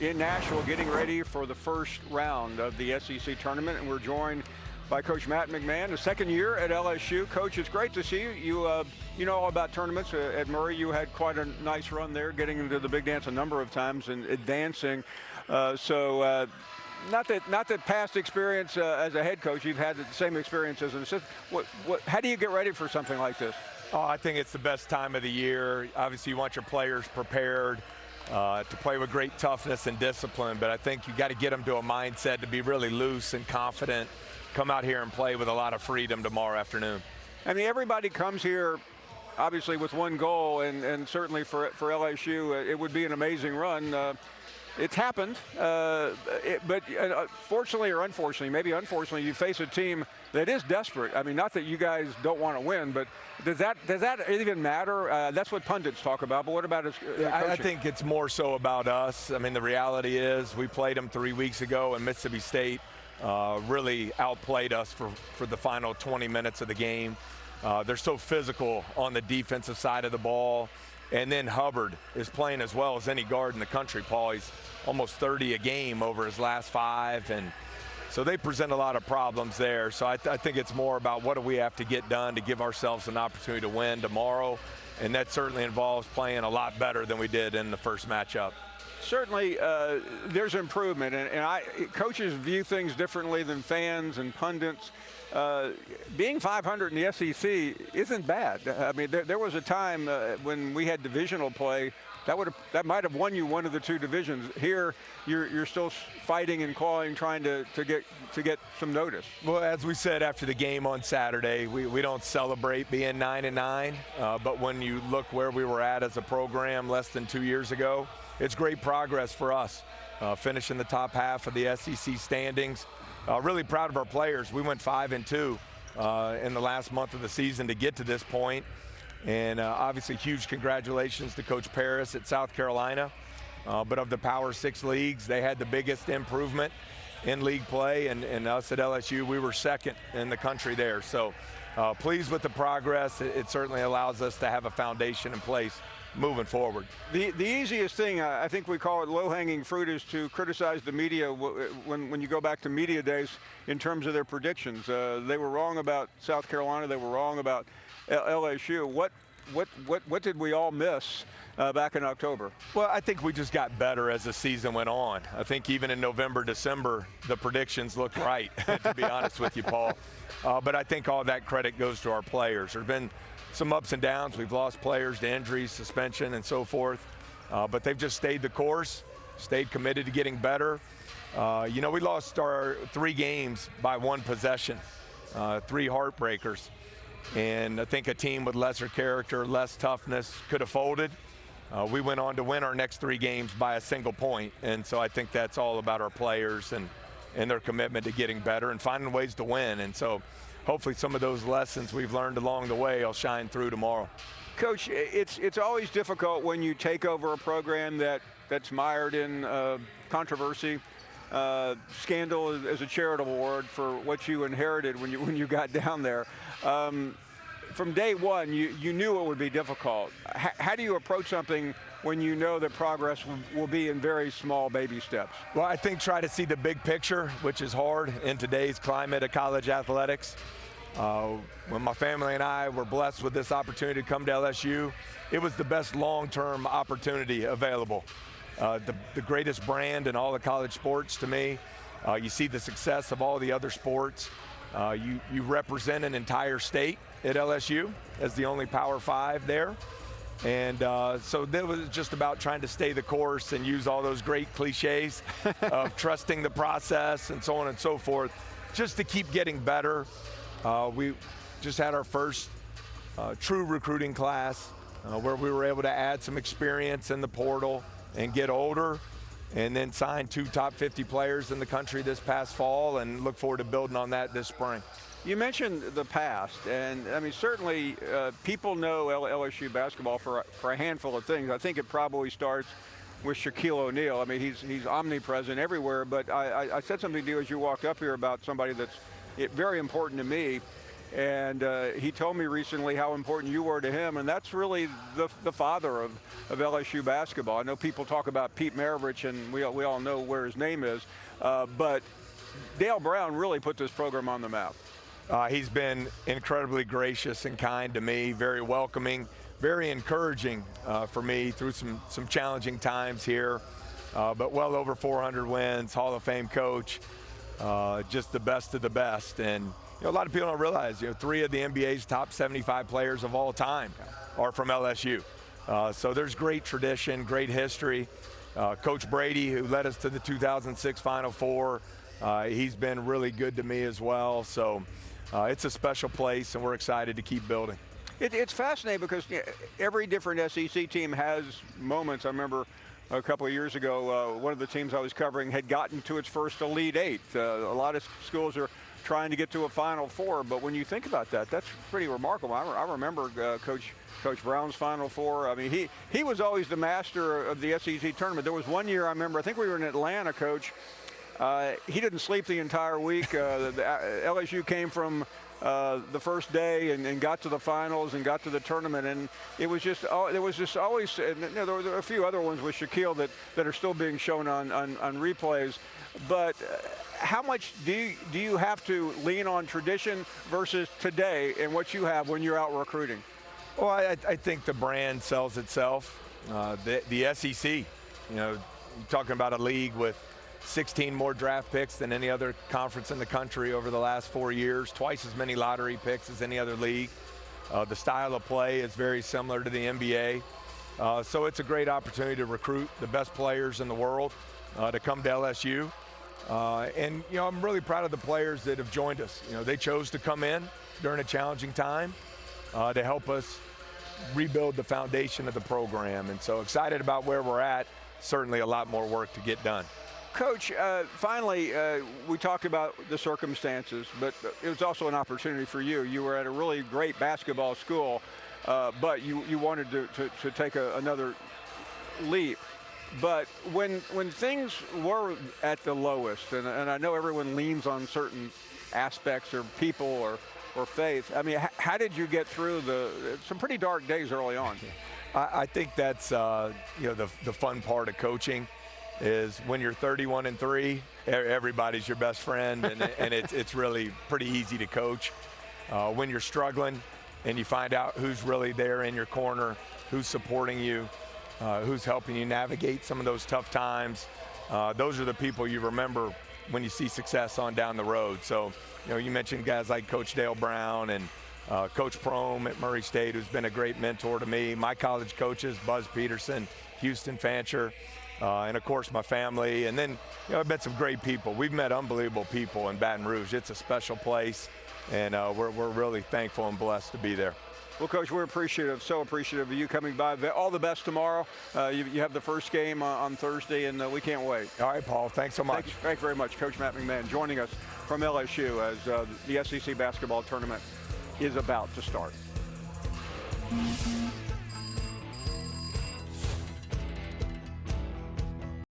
in Nashville getting ready for the first round of the SEC tournament, and we're joined by Coach Matt McMahon, the second year at LSU. Coach, it's great to see you. You know all about tournaments. At Murray, you had quite a nice run there, getting into the big dance a number of times and advancing. Not that past experience as a head coach, you've had the same experience as an assistant. How do you get ready for something like this? Oh, I think it's the best time of the year. Obviously, you want your players prepared to play with great toughness and discipline, but I think you got to get them to a mindset to be really loose and confident, come out here and play with a lot of freedom tomorrow afternoon. I mean, everybody comes here obviously with one goal, and certainly for LSU, it would be an amazing run. It's happened, but fortunately or unfortunately, maybe unfortunately, you face a team that is desperate. I mean, not that you guys don't want to win, but does that even matter? That's what pundits talk about, but what about his coaching? I think it's more so about us. I mean, the reality is we played them 3 weeks ago, and Mississippi State really outplayed us for the final 20 minutes of the game. They're so physical on the defensive side of the ball. And then Hubbard is playing as well as any guard in the country, Paul. He's almost 30 a game over his last 5. And so they present a lot of problems there. So I think it's more about what do we have to get done to give ourselves an opportunity to win tomorrow. And that certainly involves playing a lot better than we did in the first matchup. Certainly, there's improvement, and coaches view things differently than fans and pundits. Being 500 in the SEC isn't bad. I mean, there was a time when we had divisional play that might have won you one of the two divisions. Here, you're still fighting and clawing, trying to get some notice. Well, as we said after the game on Saturday, we don't celebrate being 9-9, but when you look where we were at as a program less than 2 years ago, it's great progress for us, finishing the top half of the SEC standings. Really proud of our players. We went 5-2 in the last month of the season to get to this point. And obviously huge congratulations to Coach Paris at South Carolina. But of the Power 6 leagues, they had the biggest improvement in league play. And us at LSU, we were second in the country there. So pleased with the progress. It certainly allows us to have a foundation in place moving forward. The easiest thing, I think we call it low-hanging fruit, is to criticize the media when you go back to media days in terms of their predictions. They were wrong about South Carolina. They were wrong about LSU. What did we all miss back in October? Well, I think we just got better as the season went on. I think even in November, December, the predictions looked right, to be honest with you, Paul. But I think all that credit goes to our players. There have been some ups and downs. We've lost players to injuries, suspension, and so forth. But they've just stayed the course, stayed committed to getting better. We lost our 3 games by 1 possession, 3 heartbreakers. And I think a team with lesser character, less toughness could have folded. We went on to win our next 3 games by a single point. And so I think that's all about our players and their commitment to getting better and finding ways to win. And so hopefully some of those lessons we've learned along the way will shine through tomorrow. Coach, it's always difficult when you take over a program that's mired in controversy. Scandal is a charitable word for what you inherited when you got down there. From day one, you knew it would be difficult. How do you approach something when you know that progress will be in very small baby steps? Well, I think try to see the big picture, which is hard in today's climate of college athletics. When my family and I were blessed with this opportunity to come to LSU, it was the best long-term opportunity available. The greatest brand in all of college sports to me. You see the success of all the other sports. You represent an entire state at LSU as the only Power 5 there. And so that was just about trying to stay the course and use all those great cliches of trusting the process and so on and so forth, just to keep getting better. We just had our first true recruiting class where we were able to add some experience in the portal and get older, and then sign 2 top 50 players in the country this past fall, and look forward to building on that this spring. You mentioned the past, and I mean, certainly people know LSU basketball for a handful of things. I think it probably starts with Shaquille O'Neal. I mean, he's omnipresent everywhere, but I said something to you as you walked up here about somebody that's very important to me, And he told me recently how important you were to him, and that's really the father of LSU basketball. I know people talk about Pete Maravich, and we all know where his name is, but Dale Brown really put this program on the map. He's been incredibly gracious and kind to me, very welcoming, very encouraging for me through some challenging times here, but well over 400 wins, Hall of Fame coach, just the best of the best. And a lot of people don't realize, 3 of the NBA's top 75 players of all time are from LSU. So there's great tradition, great history. Coach Brady, who led us to the 2006 Final Four, he's been really good to me as well. So it's a special place, and we're excited to keep building. It's fascinating because every different SEC team has moments. I remember a couple of years ago, one of the teams I was covering had gotten to its first Elite Eight. A lot of schools are trying to get to a Final Four, but when you think about that, that's pretty remarkable. I remember Coach Brown's Final Four. I mean, he was always the master of the SEC tournament. There was one year I remember, I think we were in Atlanta, Coach. He didn't sleep the entire week. LSU came from the first day and got to the finals and got to the tournament, and it was just there was just always, and there were a few other ones with Shaquille that are still being shown on replays. But how much do you have to lean on tradition versus today and what you have when you're out recruiting? Well, I think the brand sells itself. The SEC, talking about a league with 16 more draft picks than any other conference in the country over the last 4 years, twice as many lottery picks as any other league. The style of play is very similar to the NBA. So it's a great opportunity to recruit the best players in the world to come to LSU. And I'm really proud of the players that have joined us. They chose to come in during a challenging time to help us rebuild the foundation of the program. And so excited about where we're at. Certainly a lot more work to get done. Coach, finally, we talked about the circumstances, but it was also an opportunity for you. You were at a really great basketball school, but you wanted to take another leap. But when things were at the lowest, and I know everyone leans on certain aspects or people or faith, I mean, how did you get through some pretty dark days early on? I think that's the fun part of coaching is when you're 31-3, everybody's your best friend, and it's really pretty easy to coach. When you're struggling and you find out who's really there in your corner, who's supporting you, who's helping you navigate some of those tough times, those are the people you remember when you see success on down the road. So, you mentioned guys like Coach Dale Brown and Coach Prohm at Murray State, who's been a great mentor to me. My college coaches, Buzz Peterson, Houston Fancher, and of course my family. And then, I've met some great people. We've met unbelievable people in Baton Rouge. It's a special place, and we're really thankful and blessed to be there. Well, Coach, we're so appreciative of you coming by. All the best tomorrow. You have the first game on Thursday, and we can't wait. All right, Paul. Thanks so much. Thank you very much. Coach Matt McMahon joining us from LSU as the SEC basketball tournament is about to start.